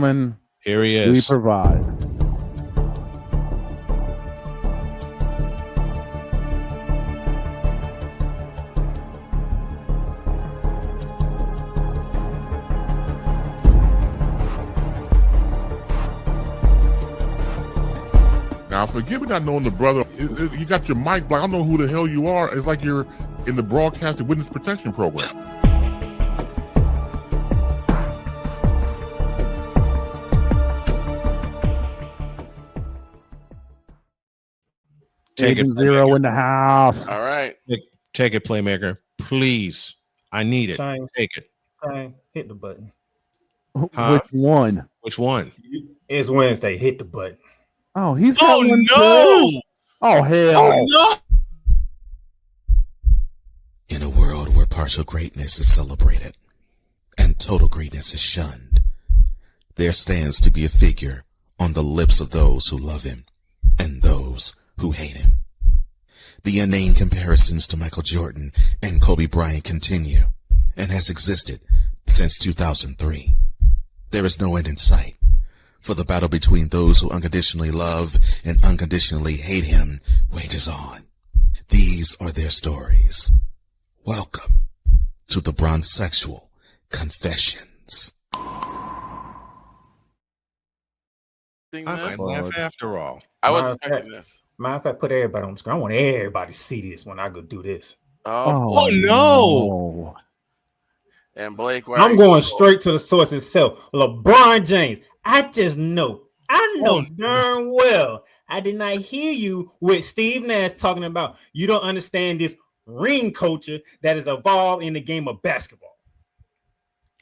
Here he We is. provide. Now, forgive me not knowing the brother. You got your mic, but I don't know who the hell you are. It's like you're in the broadcasting witness protection program. Agent Zero in the house. All right. Take it, Playmaker. Please. I need it. Shane, Take it. Shane, hit the button. Huh? Which one? Which one? It's Wednesday. Hit the button. Oh, he's got one no! too. Oh, hell. Oh, no! In a world where partial greatness is celebrated and total greatness is shunned, there stands to be a figure on the lips of those who love him and those who hate him. The inane comparisons to Michael Jordan and Kobe Bryant continue and has existed since 2003. There is no end in sight, for the battle between those who unconditionally love and unconditionally hate him wages on. These are their stories. Welcome to the Bronsexual Confessions. I might laugh after all. I was expecting this. Matter of fact, put everybody on the screen. I want everybody to see this when I go do this. Oh no! And Blake, I'm going straight to the source itself. LeBron James. I just know. I know darn well. I did not hear you with Steve Nash talking about you don't understand this ring culture that is evolved in the game of basketball.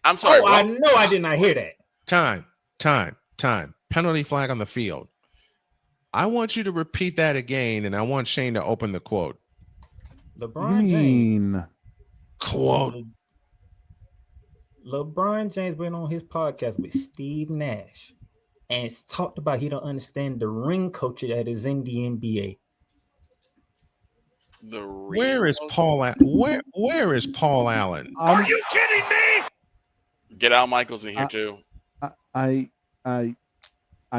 I'm sorry. I know I did not hear that. Time. Penalty flag on the field. I want you to repeat that again, and I want Shane to open the quote. LeBron James. Quote. LeBron James went on his podcast with Steve Nash and talked about he don't understand the ring culture that is in the NBA. Where is Paul? Where is Paul Allen? Are you kidding me? Get Al Michaels in here too. I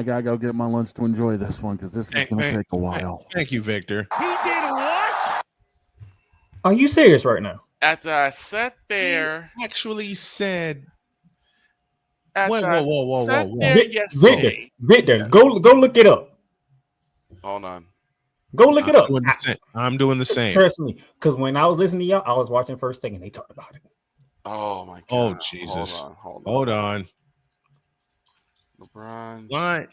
gotta go get my lunch to enjoy this one because this is gonna take a while. Thank you, Victor. He did what? Are you serious right now? After I sat there, he actually said. Whoa. Victor, go look it up. Hold on. Go look it up. I'm doing the same. Trust me, because when I was listening to y'all, I was watching First Take and they talked about it. Oh my god. Oh Jesus. Hold on. LeBron.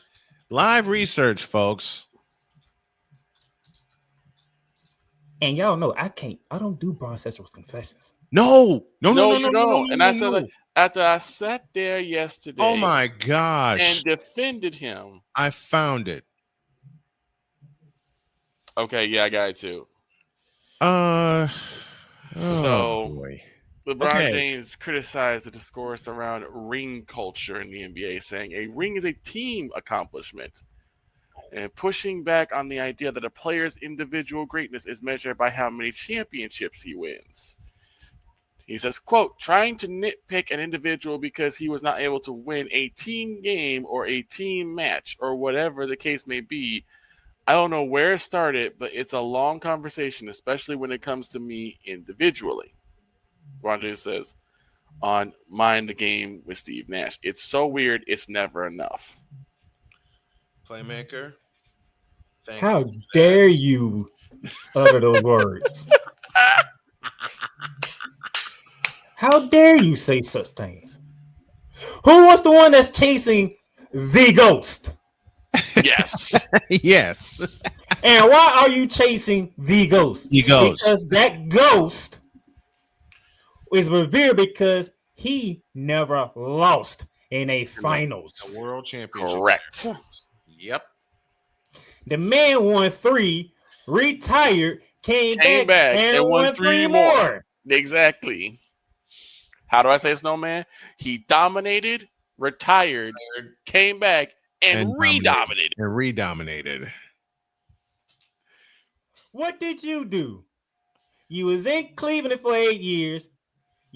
Live research, folks. And y'all know I don't do Bronsexual confessions. No. And I said, like, after I sat there yesterday, oh my gosh, and defended him, I found it. Okay, yeah, I got it too. Boy. LeBron James criticized the discourse around ring culture in the NBA, saying a ring is a team accomplishment, and pushing back on the idea that a player's individual greatness is measured by how many championships he wins. He says, quote, trying to nitpick an individual because he was not able to win a team game or a team match or whatever the case may be. I don't know where it started, but it's a long conversation, especially when it comes to me individually. LeBron says on Mind the Game with Steve Nash. It's so weird. It's never enough. Playmaker. How dare you utter those words? How dare you say such things? Who was the one that's chasing the ghost? Yes. Yes. And why are you chasing the ghost? The ghost. Because that ghost is revered because he never lost in a finals. A world championship. Correct. Yep. The man won 3, retired, came back and won 3 more. Exactly. How do I say Snowman? He dominated, retired, came back, and redominated. And redominated. What did you do? You was in Cleveland for 8 years.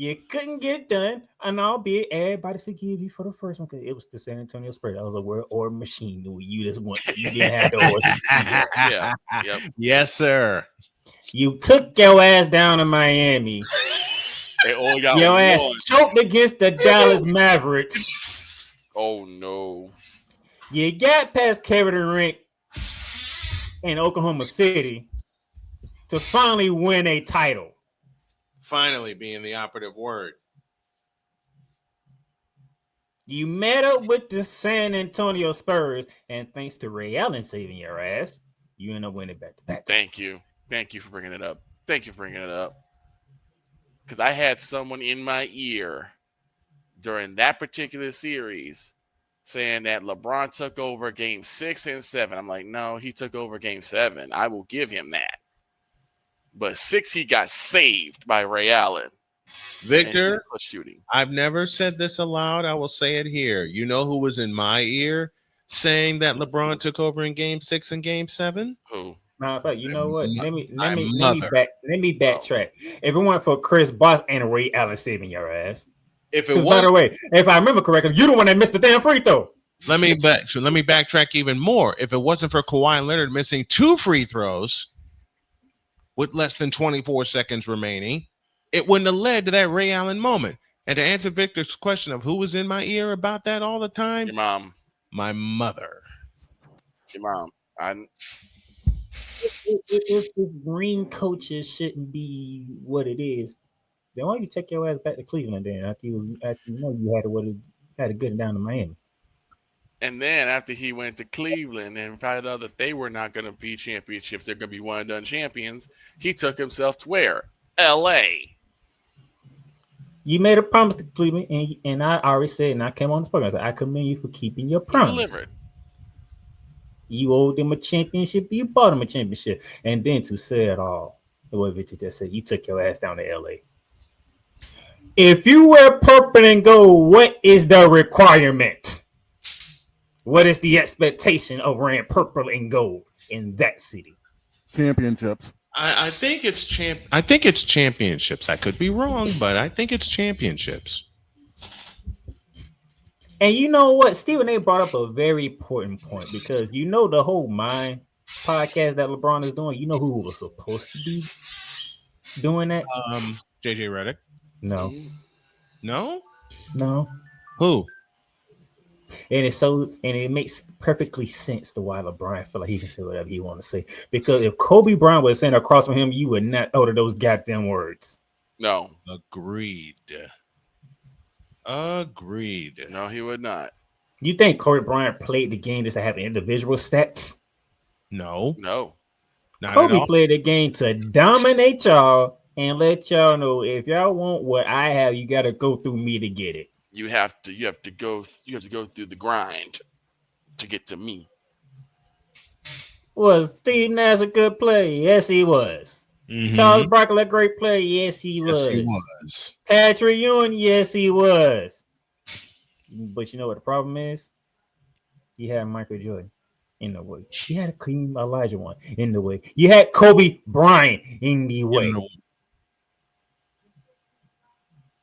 You couldn't get it done, and albeit everybody forgive you for the first one because it was the San Antonio Spurs. That was a word or machine. You just want you didn't have the horse. Yeah. Yep. Yes, sir. You took your ass down to Miami. They only got Your ass one. choked against the Dallas Mavericks. Oh no. You got past Kevin Durant in Oklahoma City to finally win a title. Finally being the operative word. You met up with the San Antonio Spurs, and thanks to Ray Allen saving your ass, you end up winning back to back. Thank you. Thank you for bringing it up. Because I had someone in my ear during that particular series saying that LeBron took over game 6 and 7. I'm like, no, he took over game 7. I will give him that. But 6, he got saved by Ray Allen. Victor, shooting. I've never said this aloud. I will say it here. You know who was in my ear saying that LeBron took over in game 6 and game 7? Who? Matter of fact, you know what? Let me backtrack. Oh. If it weren't for Chris Bosh and Ray Allen saving your ass. If it was, by the way, if I remember correctly, you're the one that missed the damn free throw. Let me backtrack even more. If it wasn't for Kawhi Leonard missing 2 free throws with less than 24 seconds remaining, it wouldn't have led to that Ray Allen moment. And to answer Victor's question of who was in my ear about that all the time, Your mom. My mother. Your mom. If green coaches shouldn't be what it is, then why don't you take your ass back to Cleveland then after you know you had to get it down to Miami? And then after he went to Cleveland and found out that they were not going to be championships, they're going to be one and done champions, he took himself to where? L.A. You made a promise to Cleveland, and I already said, and I came on the program, I said, I commend you for keeping your promise. Delivered. You owed them a championship. You bought them a championship. And then to say it all, the way Victor just said, you took your ass down to L.A. If you wear purple and gold, what is the requirement? What is the expectation of wearing purple and gold in that city? Championships. I think it's championships. I could be wrong, but I think it's championships. And you know what? Stephen A. brought up a very important point because you know the whole Mind podcast that LeBron is doing. You know who was supposed to be doing that? JJ Redick. No. Who? And it makes perfectly sense to why LeBron feel like he can say whatever he want to say. Because if Kobe Bryant was sitting across from him, you would not utter those goddamn words. No. Agreed. No, he would not. You think Kobe Bryant played the game just to have individual stats? No. Kobe played the game to dominate y'all and let y'all know if y'all want what I have, you got to go through me to get it. You have to go through the grind to get to me. Was Steve Nash a good player? Yes, he was. Mm-hmm. Charles Barkley a great player? Yes, he was. Patrick Ewing? Yes, he was. But you know what the problem is? He had Michael Jordan in the way. He had a clean Elijah one in the way. You had Kobe Bryant in the way.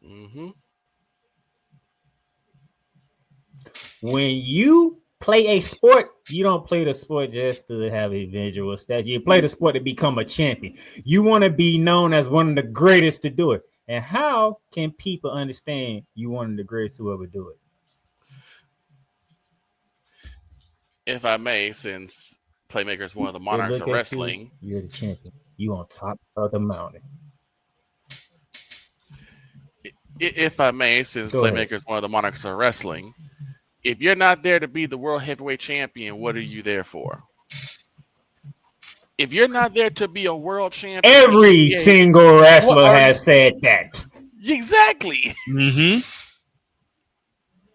Mm-hmm. When you play a sport, you don't play the sport just to have a visual stats. You play the sport to become a champion. You want to be known as one of the greatest to do it. And how can people understand you one of the greatest to ever do it? If I may, since Playmaker is one of the monarchs of wrestling. You're the champion. You on top of the mountain. If I may, since Playmaker is one of the monarchs of wrestling, if you're not there to be the world heavyweight champion, what are you there for? If you're not there to be a world champion, every single wrestler has said that. Exactly. Mm-hmm.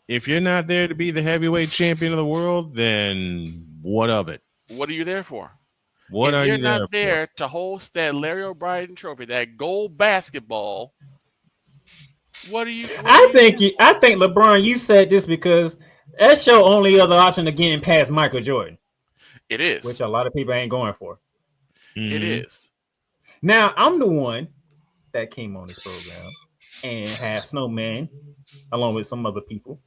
If you're not there to be the heavyweight champion of the world, then what of it? What are you there for? What are you there for? If you're not there to host that Larry O'Brien trophy, that gold basketball, what are you? I think LeBron, you said this because that's your only other option to getting past Michael Jordan. It is. Which a lot of people ain't going for. Mm-hmm. It is. Now, I'm the one that came on this program and have Snowman, along with some other people,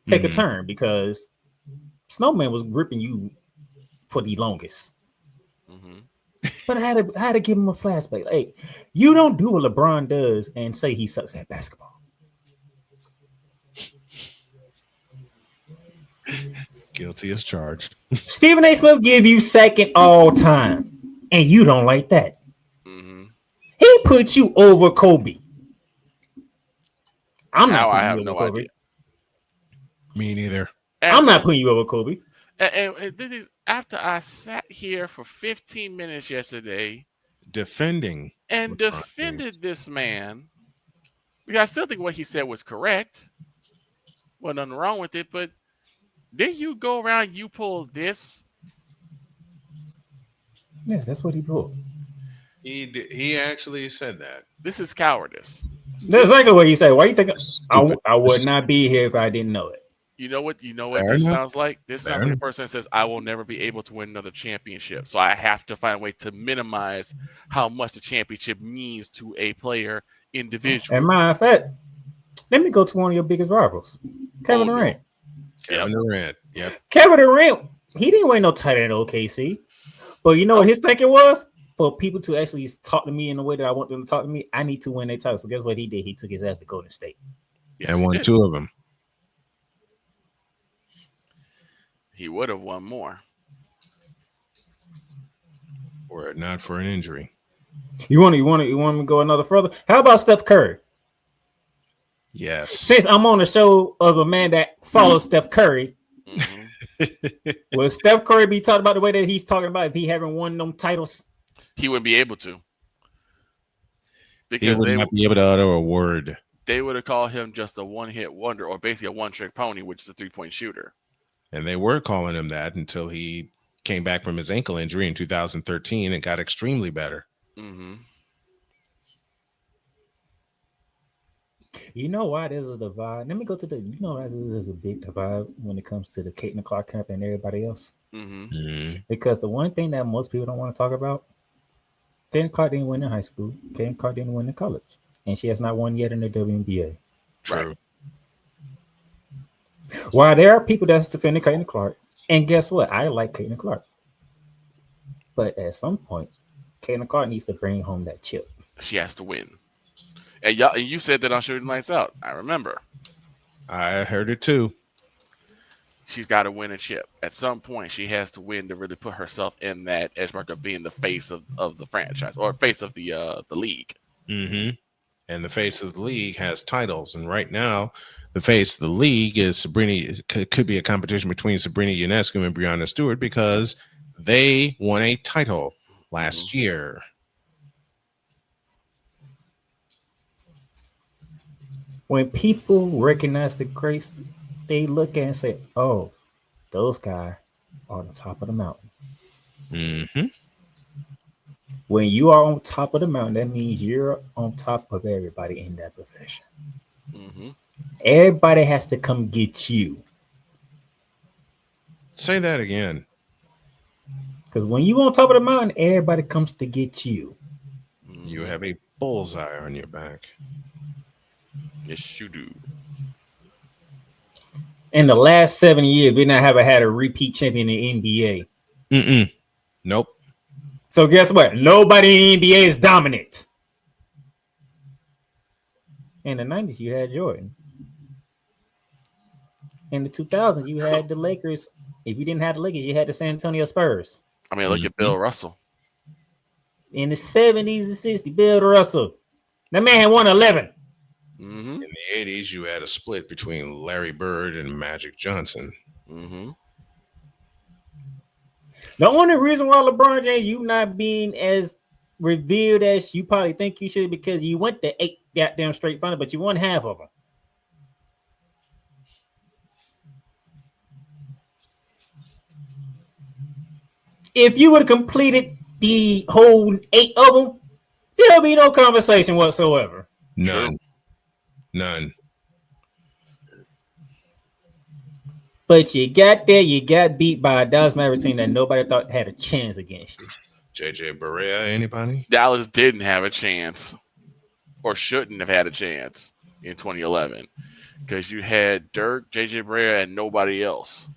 take a turn because Snowman was gripping you for the longest. But I had to give him a flashback. Hey, you don't do what LeBron does and say he sucks at basketball. Guilty as charged. Stephen A. Smith give you second all time, and you don't like that. He put you over Kobe. I'm not putting you over Kobe. Idea. Me neither. I'm not putting you over Kobe. And this is after I sat here for 15 minutes yesterday defended this man, because I still think what he said was correct. Well, nothing wrong with it, but then you go around, you pull this. Yeah, that's what he pulled. He actually said that. This is cowardice. That's exactly what he said. Why you think I would not be here if I didn't know it? You know what this sounds like? This sounds like a person that says, I will never be able to win another championship. So I have to find a way to minimize how much the championship means to a player individually. And matter of fact, let me go to one of your biggest rivals, Kevin Durant. Kevin Durant. Yep. Kevin Durant, he didn't win no title at OKC. But you know what his thinking was? For people to actually talk to me in the way that I want them to talk to me, I need to win a title. So guess what he did? He took his ass to Golden State. Yes, and won 2 of them. He would have won more. Were it not for an injury. You want me to go another further? How about Steph Curry? Yes. Since I'm on the show of a man that follows Steph Curry, will Steph Curry be talking about the way that he's talking about if he haven't won them titles? He wouldn't be able to. Because he would not be able to utter a word. They would have called him just a one-hit wonder, or basically a one-trick pony, which is a 3-point shooter. And they were calling him that until he came back from his ankle injury in 2013 and got extremely better. You know why there's a divide? Let me go to you know why there's a big divide when it comes to the Caitlin Clark camp and everybody else? Because the one thing that most people don't want to talk about, Caitlin Clark didn't win in high school. Caitlin Clark didn't win in college. And she has not won yet in the WNBA. True. Right. While there are people that's defending Caitlin Clark, and guess what? I like Caitlin Clark. But at some point, Caitlin Clark needs to bring home that chip. She has to win. And you said that on Shooting Lights Out. I remember. I heard it too. She's got to win a chip. At some point, she has to win to really put herself in that edge mark of being the face of the franchise or face of the league. And the face of the league has titles. And right now, the face of the league is Sabrina. Could be a competition between Sabrina Ionescu and Breonna Stewart because they won a title last year. When people recognize the grace, they look at it and say, oh, those guys are on the top of the mountain. When you are on top of the mountain, that means you're on top of everybody in that profession. Everybody has to come get you. Say that again. Because when you on top of the mountain, everybody comes to get you. You have a bullseye on your back. Yes, you do. In the last 7 years, we not have had a repeat champion in the NBA. Nope. So guess what? Nobody in the NBA is dominant. In the 90s, you had Jordan. In the 2000s, you had the Lakers. If you didn't have the Lakers, you had the San Antonio Spurs. I mean, look at Bill Russell. In the 70s and 60s, Bill Russell. That man had won 11. In the 80s, you had a split between Larry Bird and Magic Johnson. The only reason why LeBron James, you not being as revealed as you probably think you should, because you went to 8 goddamn straight finals, but you won half of them. If you would have completed the whole 8 of them, there'll be no conversation whatsoever. None. But you got there, you got beat by a Dallas Mavericks team that nobody thought had a chance against you. JJ Barea, anybody? Dallas didn't have a chance, or shouldn't have had a chance. in 2011 because you had Dirk, JJ Barea, and nobody else.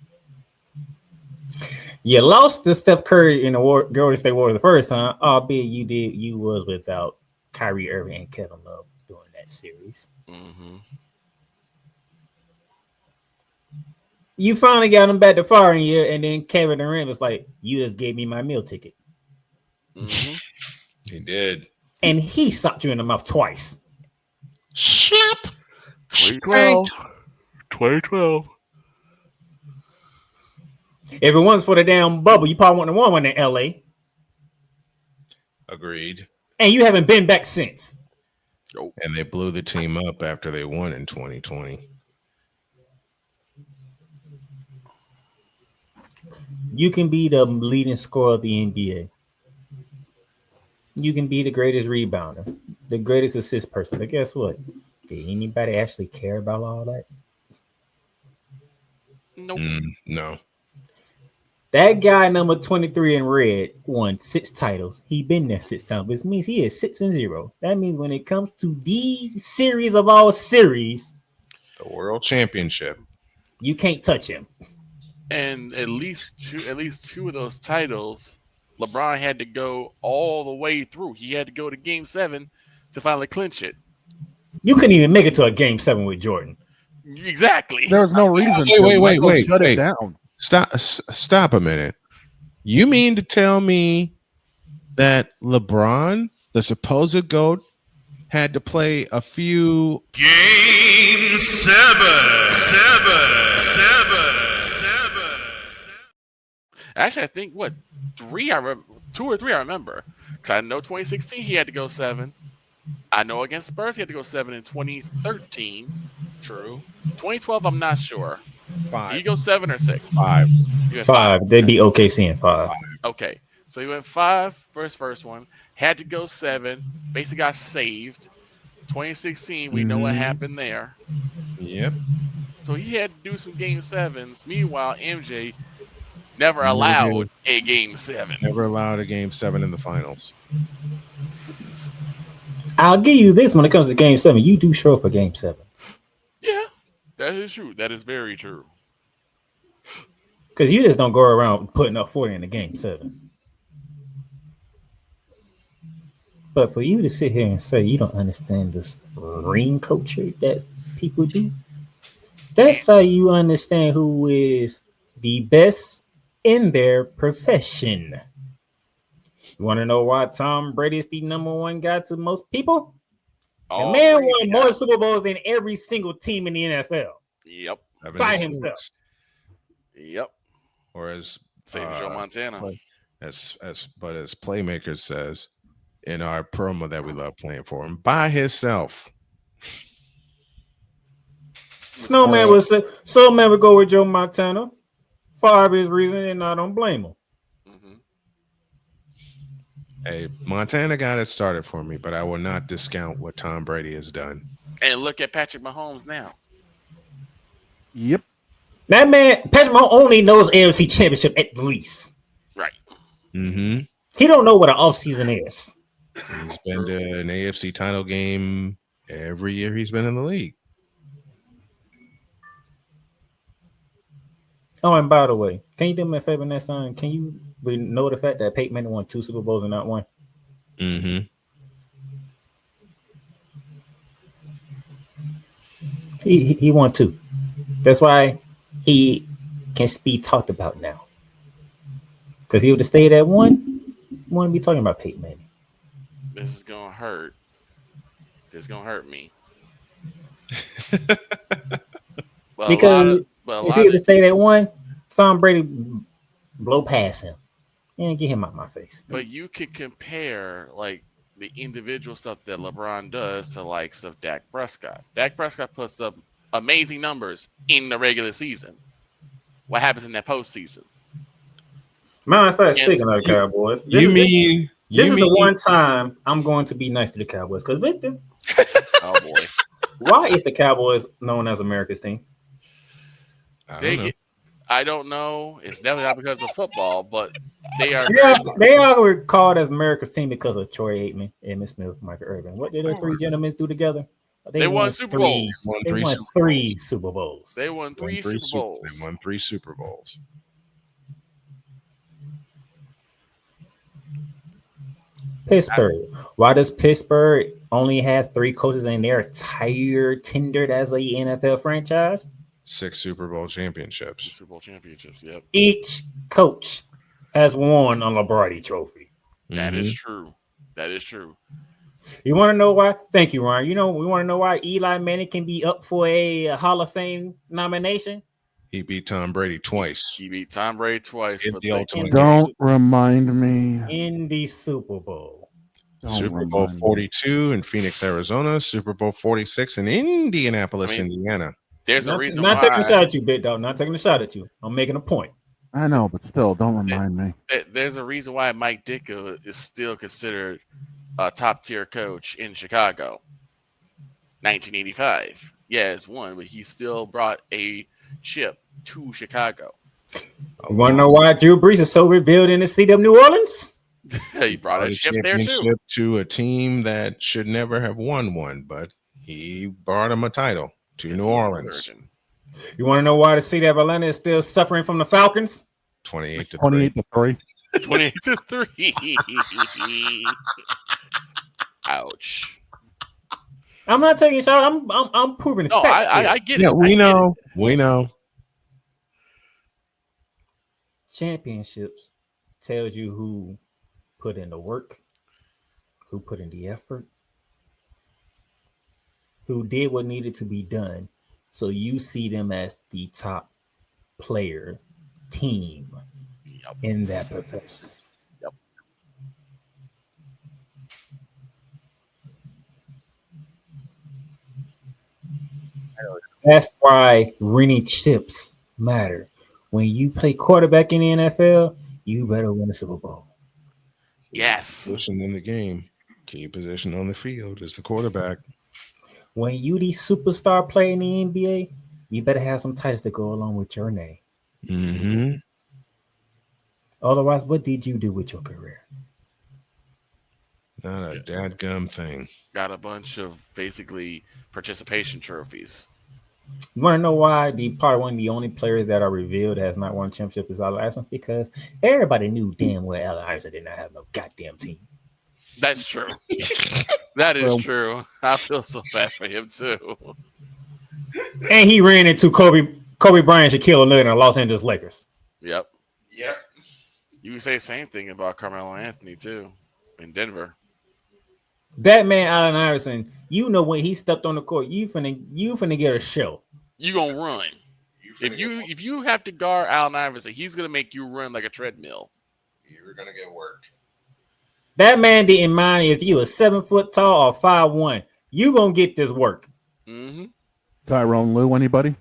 You lost to Steph Curry in the Golden State Warriors the first time, albeit you was without Kyrie Irving and Kevin Love during that series. Mm-hmm. You finally got him back the following year, and then Kevin Durant was like, "You just gave me my meal ticket." Mm-hmm. He did. And he sucked you in the mouth twice. Slap. 2012. If it wasn't for the damn bubble, you probably wouldn't have won in LA. Agreed. And you haven't been back since. Nope. And they blew the team up after they won in 2020. You can be the leading scorer of the NBA. You can be the greatest rebounder, the greatest assist person. But guess what? Did anybody actually care about all that? Nope. No. That guy number 23 in red won 6 titles. He been there 6 times, which means he is 6-0. That means when it comes to the series of all series, The World Championship. you can't touch him. And at least two of those titles, LeBron had to go all the way through. He had to go to Game 7 to finally clinch it. You couldn't even make it to a Game 7 with Jordan. Exactly. There was no reason. Wait, Michael shut wait. it down. Stop a minute. You mean to tell me that LeBron, the supposed GOAT, had to play a few Game 7. Actually, I think 2 or 3 I remember. Because I know 2016 he had to go 7. I know against Spurs he had to go 7 in 2013. True. 2012 I'm not sure. 5. Did he go 7 or 6? 5. He went 5. They'd be OKC in 5. Okay. So he went 5 for his first one. Had to go 7. Basically got saved. 2016, we know what happened there. Yep. So he had to do some Game 7s. Meanwhile, MJ never allowed a Game 7. Never allowed a Game 7 in the finals. I'll give you this when it comes to Game 7. You do show up for Game 7. Yeah, that is true. That is very true. Because you just don't go around putting up 40 in the Game 7. But for you to sit here and say you don't understand this ring culture that people do, that's how you understand who is the best in their profession. You want to know why Tom Brady is the number 1 guy to most people? The man won more Super Bowls than every single team in the NFL. Yep. By himself. Yep. Or as Same as Joe Montana. As Playmaker says in our promo that we love playing for him, by himself. Snowman would say, Snowman would go with Joe Montana for obvious reason, and I don't blame him. Hey, Montana got it started for me, but I will not discount what Tom Brady has done. And look at Patrick Mahomes now. Yep. That man, Patrick Mahomes only knows AFC Championship at least. Right. Mm-hmm. He don't know what an offseason is. He's been to an AFC title game every year he's been in the league. Oh, and by the way, can you do me a favor next time? Can you know the fact that Peyton Manning won 2 Super Bowls and not 1? Mm-hmm. He won 2. That's why he can be talked about now. Because he would have stayed at 1, wouldn't be talking about Peyton Manning. This is gonna hurt. This is gonna hurt me. Well, because if he would have stayed at 1, Tom Brady blow past him and get him out my face. But you could compare like the individual stuff that LeBron does to likes of Dak Prescott. Dak Prescott puts up amazing numbers in the regular season. What happens in that postseason? Matter of fact, speaking of the Cowboys, this is the one time I'm going to be nice to the Cowboys. Because Victor, oh boy, why is the Cowboys known as America's team? I don't know. It's definitely not because of football, but they are. They are called as America's team because of Troy Aikman, Emmitt Smith, Michael Irvin. What did those 3 gentlemen do together? They won Super Bowls. They won three Super Bowls. They won three Super Bowls. They won 3 Super Bowls. Pittsburgh. Why does Pittsburgh only have 3 coaches and they're tendered as a NFL franchise? 6 Super Bowl championships. Super Bowl championships. Yep. Each coach has won a Lombardi trophy. That is true. That is true. You want to know why? Thank you, Ryan. We want to know why Eli Manning can be up for a Hall of Fame nomination. He beat Tom Brady twice. He beat Tom Brady twice. In the ultimate. Don't remind me. In the Super Bowl. Super Bowl 42 in Phoenix, Arizona. Super Bowl 46 in Indianapolis, Indiana. There's a reason not taking a shot at you, Big Dog. Not taking a shot at you. I'm making a point. I know, but still, don't remind me. There's a reason why Mike Ditka is still considered a top-tier coach in Chicago. 1985. Yeah, it's won, but he still brought a chip to Chicago. You want to know why Drew Brees is so revered in the city of New Orleans? He brought a chip there too. To a team that should never have won one, but he brought him a title to New Orleans. You want to know why the city of Atlanta is still suffering from the Falcons? 28 to 3. 28 to 3. Ouch. I'm not taking a shot. I'm proving it. No, I get it. Yeah, we know. We know. Championships tells you who put in the work, who put in the effort, who did what needed to be done. So you see them as the top player team in that profession. Yep. That's why winning chips matter. When you play quarterback in the NFL, you better win a Super Bowl. Yes. Position in the game, key position on the field is the quarterback. When you the superstar player in the NBA, you better have some titles to go along with your name. Mm-hmm. Otherwise, what did you do with your career? Not a dadgum thing. Got a bunch of basically participation trophies. You want to know why one of the only players that are revealed has not won a championship is Allen Iverson? Because everybody knew damn well Allen Iverson did not have no goddamn team. That's true. That is true. I feel so bad for him too. And he ran into Kobe Bryant, Shaquille O'Neal, and the Los Angeles Lakers. Yep. You can say the same thing about Carmelo Anthony too in Denver. That man, Allen Iverson, when he stepped on the court, you finna get a show. You gonna run. If you have to guard Allen Iverson, he's gonna make you run like a treadmill. You're gonna get worked. That man didn't mind if you were 7 foot tall or 5'1". You gonna get this work. Mm-hmm. Tyrone Lue, anybody?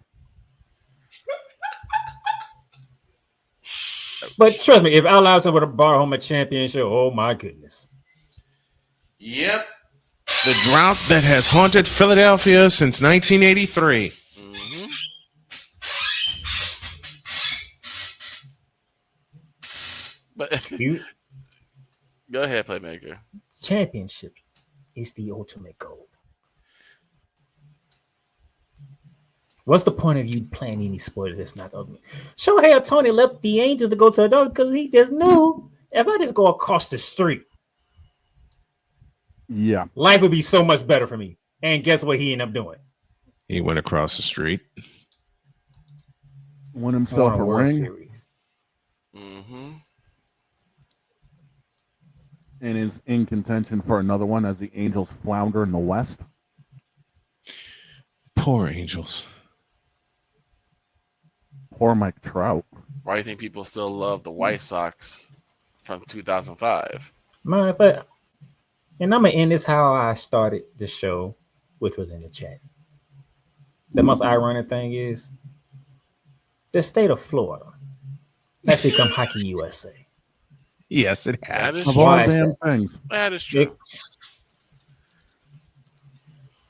But trust me, if Allen Iverson would have brought home a championship, oh my goodness. Yep. The drought that has haunted Philadelphia since 1983. Mm-hmm. But go ahead, Playmaker. Championship is the ultimate goal. What's the point of you playing any sport that's not ultimate? Shohei Ohtani left the Angels to go to adult because he just knew if I just go across the street, life would be so much better for me. And guess what he ended up doing? He went across the street. Won himself a World ring. Series. Mm-hmm. And is in contention for another one as the Angels flounder in the West. Poor Angels. Poor Mike Trout. Why do you think people still love the White Sox from 2005? Mind if I, and I'm gonna end this how I started the show, which was in the chat. The most ironic thing is the state of Florida has become Hockey USA. Yes, it has. That is Of all true. damn things. That is true.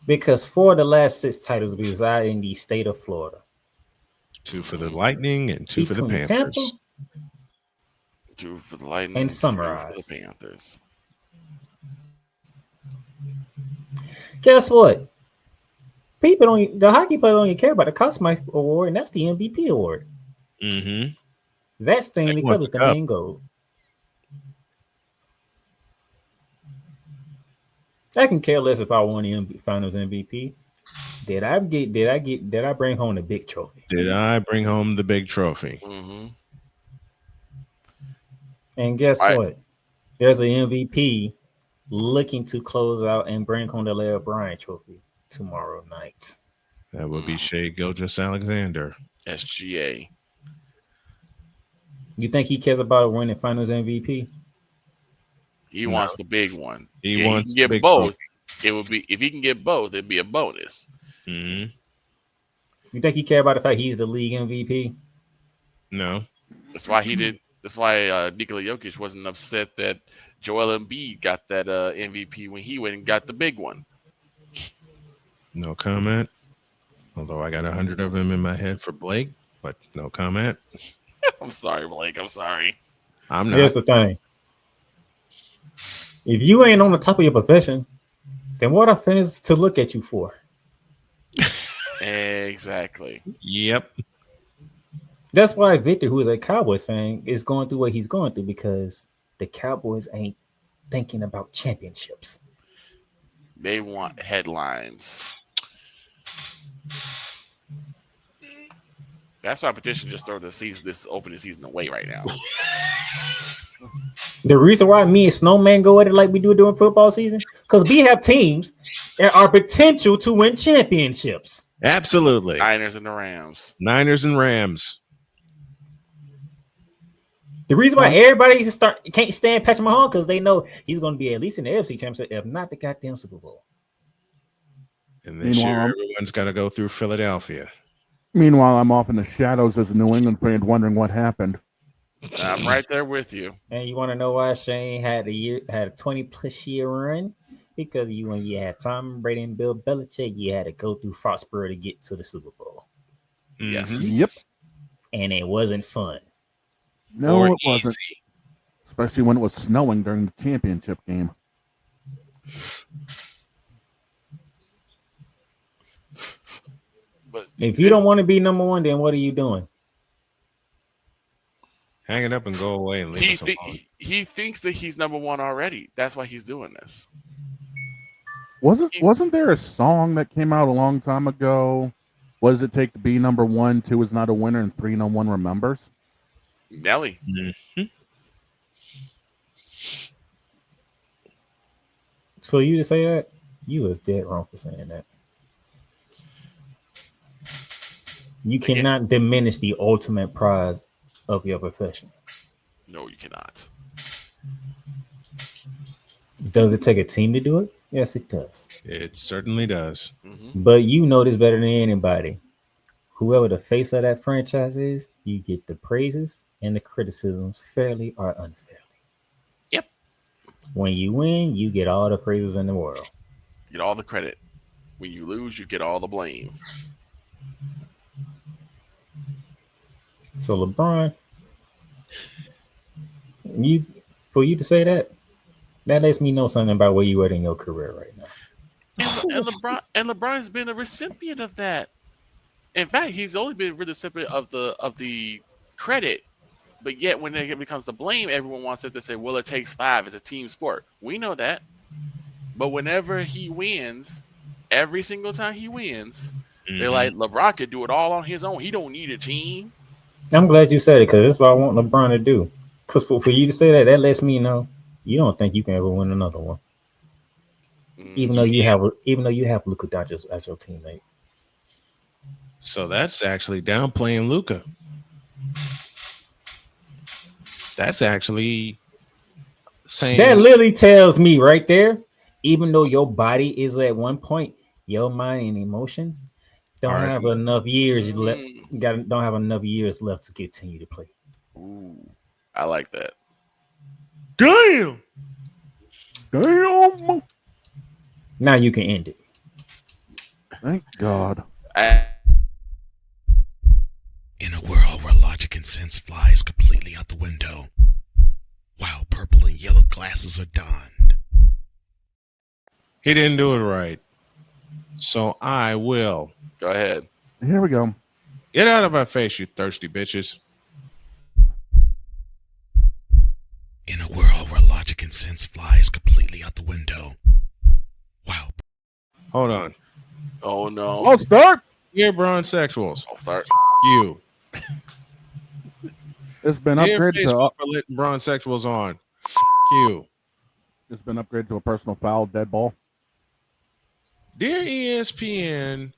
Because 4 of the last 6 titles reside in the state of Florida. 2 for the Lightning and 2 for the Between Panthers. Tampa 2 for the Lightning and 2 Sunrise. for the Panthers. Guess what? The hockey players don't even care about the Conn Smythe Award, and that's the MVP award. Mm-hmm. That's Stanley want Cup is the the cup. main goal. I can care less if I won the Finals MVP. Did I bring home the big trophy? Did I bring home the big trophy? Mm-hmm. And guess Right. what? There's an MVP looking to close out and bring home the Larry O'Brien trophy tomorrow night. That would be Shea Gilgeous-Alexander. SGA. You think he cares about winning Finals MVP? He No. wants the big one. He Yeah, wants he can the get big both. It would be if he can get both, it'd be a bonus. Mm-hmm. You think he cares about the fact he's the league MVP? No. That's why he did. That's why Nikola Jokic wasn't upset that Joel Embiid got that MVP when he went and got the big one. No comment. Although I got 100 of them in my head for Blake, but no comment. I'm sorry, Blake. I'm sorry. I'm not. Here's the thing. If you ain't on the top of your profession, then what are fans to look at you for? Exactly. Yep. That's why Victor, who is a Cowboys fan, is going through what he's going through because the Cowboys ain't thinking about championships. They want headlines. That's why I petition just throw this opening season away right now. The reason why me and Snowman go at it like we do during football season, because we have teams that are potential to win championships. Absolutely. Niners and the Rams. Niners and Rams. The reason why everybody can't stand Patrick Mahomes because they know he's going to be at least in the AFC Championship, if not the goddamn Super Bowl. And this year, everyone's got to go through Philadelphia. Meanwhile, I'm off in the shadows as a New England fan wondering what happened. I'm right there with you. And you want to know why Shane had a 20+ year run? Because when you had Tom Brady and Bill Belichick, you had to go through Foxborough to get to the Super Bowl. Yes. Yep. And it wasn't fun. No, Or it wasn't. Especially when it was snowing during the championship game. But If you don't want to be number one, then what are you doing? Hang it up and go away and leave us alone. he thinks that he's number one already. That's why he's doing this. Wasn't there a song that came out a long time ago? What does it take to be number one? 2 is not a winner, and 3 no one remembers. Nelly. Mm-hmm. For you to say that, you was dead wrong for saying that. You cannot diminish the ultimate prize of your profession. No, you cannot. Does it take a team to do it? Yes, it does. It certainly does. Mm-hmm. But you know this better than anybody. Whoever the face of that franchise is, you get the praises and the criticisms fairly or unfairly. Yep. When you win, you get all the praises in the world. Get all the credit. When you lose, you get all the blame. So LeBron, for you to say that lets me know something about where you are in your career right now. And LeBron has been a recipient of that. In fact, he's only been a recipient of the credit. But yet, when it becomes the blame, everyone wants it to say, "Well, it takes 5. It's a team sport." We know that. But whenever he wins, every single time he wins, they're like, LeBron could do it all on his own. He don't need a team. I'm glad you said it because that's what I want LeBron to do. Because for you to say that lets me know you don't think you can ever win another one, even though you have Luka Doncic as your teammate. So that's actually downplaying Luka. That's actually saying That literally tells me right there, even though your body is at one point, your mind and emotions don't have enough years left. Don't have enough years left to continue to play. Ooh, I like that. Damn. Now you can end it. Thank God. In a world where logic and sense flies completely out the window, while purple and yellow glasses are donned. He didn't do it right. So I will. Go ahead. Here we go. Get out of my face, you thirsty bitches. In a world where logic and sense flies completely out the window. Wow. Hold on. Oh no. I'll start. Dear Bronsexuals, I'll start. you. It's been Dear upgraded to. Facebook for letting Bronsexuals on. You. It's been upgraded to a personal foul, dead ball. Dear ESPN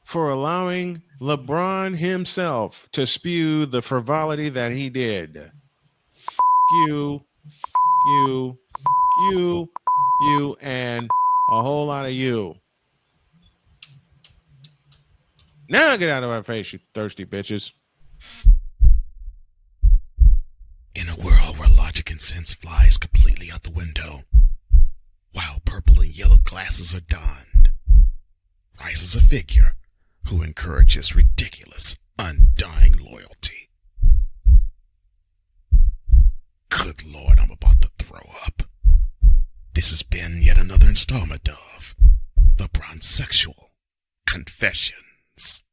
for allowing LeBron himself to spew the frivolity that he did. You, you, and a whole lot of you. Now get out of my face, you thirsty bitches. In a world where logic and sense flies completely out the window, while purple and yellow glasses are donned, rises a figure who encourages ridiculous, undying loyalty. Good Lord, I'm about to throw up. This has been yet another installment of the Bronsexual Confessions.